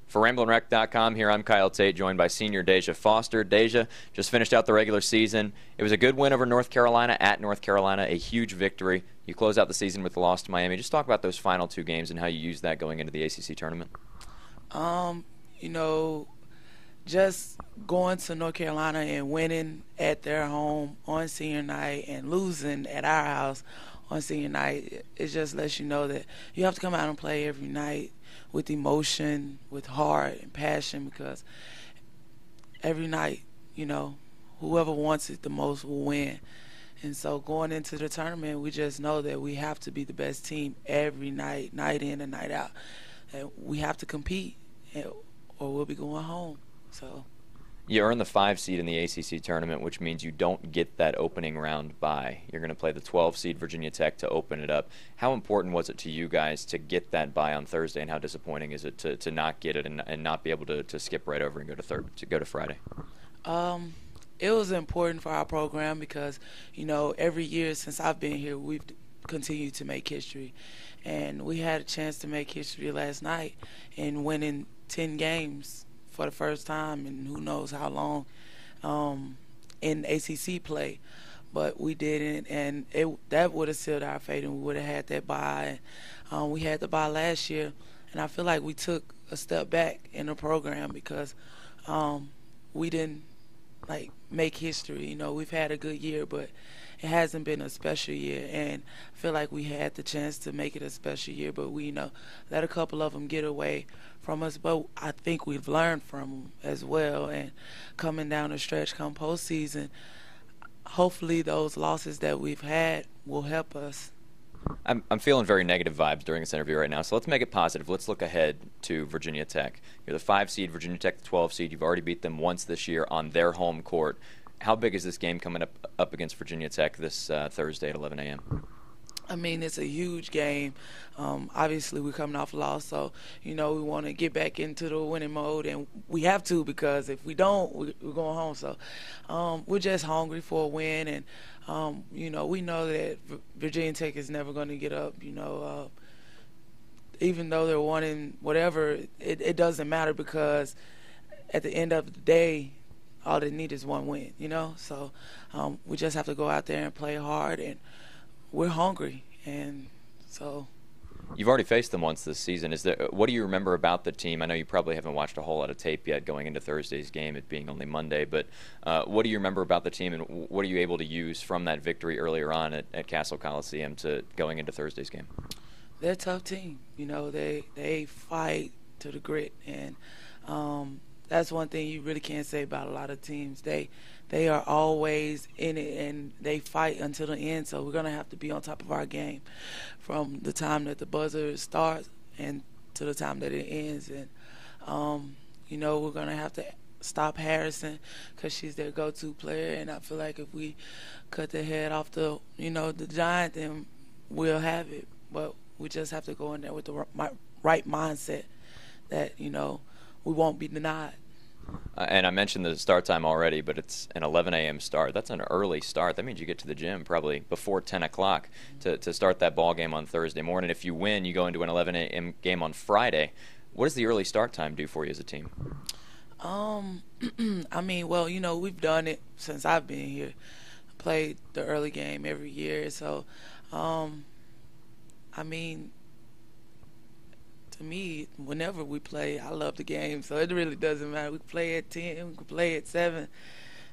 For RamblinWrec.com, here I'm Kyle Tate, joined by senior Deja Foster. Deja just finished out the regular season. It was a good win over North Carolina at North Carolina, a huge victory. You close out the season with the loss to Miami. Just talk about those final two games and how you used that going into the ACC tournament. You know, just going to North Carolina and winning at their home on senior night and losing at our house on senior night, it just lets you know that you have to come out and play every night with emotion, with heart and passion, because every night, you know, whoever wants it the most will win. And so going into the tournament, we just know that we have to be the best team every night, night in and night out. And we have to compete or we'll be going home. So you earn the 5 seed in the ACC tournament, which means you don't get that opening round bye. You're going to play the 12 seed Virginia Tech to open it up. How important was it to you guys to get that bye on Thursday, and how disappointing is it to not get it and not be able to skip right over and go to Friday? It was important for our program because, you know, every year since I've been here, we've continued to make history. And we had a chance to make history last night in winning 10 games for the first time in who knows how long in ACC play. But we didn't, and that would have sealed our fate, and we would have had that bye. We had the bye last year, and I feel like we took a step back in the program because we didn't make history. You know, we've had a good year, but it hasn't been a special year, and I feel like we had the chance to make it a special year, but we, let a couple of them get away from us. But I think we've learned from them as well, and coming down the stretch come postseason, hopefully those losses that we've had will help us. I'm feeling very negative vibes during this interview right now, so let's make it positive. Let's look ahead to Virginia Tech. You're the 5 seed, Virginia Tech the 12 seed. You've already beat them once this year on their home court. How big is this game coming up against Virginia Tech this Thursday at 11 a.m.? I mean, it's a huge game. Obviously, we're coming off a loss, so, we want to get back into the winning mode, and we have to, because if we don't, we're going home. So we're just hungry for a win, and, we know that Virginia Tech is never going to get up, even though they're wanting whatever, it doesn't matter, because at the end of the day, all they need is one win, So we just have to go out there and play hard, and we're hungry, and so. You've already faced them once this season. What do you remember about the team? I know you probably haven't watched a whole lot of tape yet going into Thursday's game, it being only Monday, but what do you remember about the team, and what are you able to use from that victory earlier on at Castle Coliseum to going into Thursday's game? They're a tough team. They fight to the grit, and that's one thing you really can't say about a lot of teams. They are always in it, and they fight until the end, so we're going to have to be on top of our game from the time that the buzzer starts and to the time that it ends. And, we're going to have to stop Harrison because she's their go-to player, and I feel like if we cut the head off the Giant, then we'll have it. But we just have to go in there with the right mindset that, we won't be denied. And I mentioned the start time already, but it's an 11 a.m. start. That's an early start. That means you get to the gym probably before 10 o'clock to start that ball game on Thursday morning. If you win, you go into an 11 a.m. game on Friday. What does the early start time do for you as a team? I mean, well, we've done it since I've been here. Played the early game every year. So, I mean, to me, whenever we play, I love the game, so it really doesn't matter. We can play at 10, we can play at 7,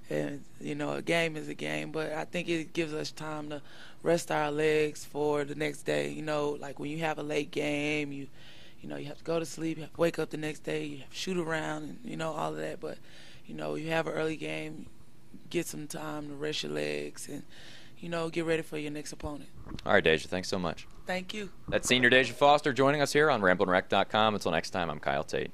and, a game is a game. But I think it gives us time to rest our legs for the next day. Like when you have a late game, you have to go to sleep, you have to wake up the next day, you have to shoot around, and, all of that. But, you have an early game, get some time to rest your legs and, get ready for your next opponent. All right, Deja, thanks so much. Thank you. That's senior Deja Foster joining us here on RamblinWrec.com. Until next time, I'm Kyle Tate.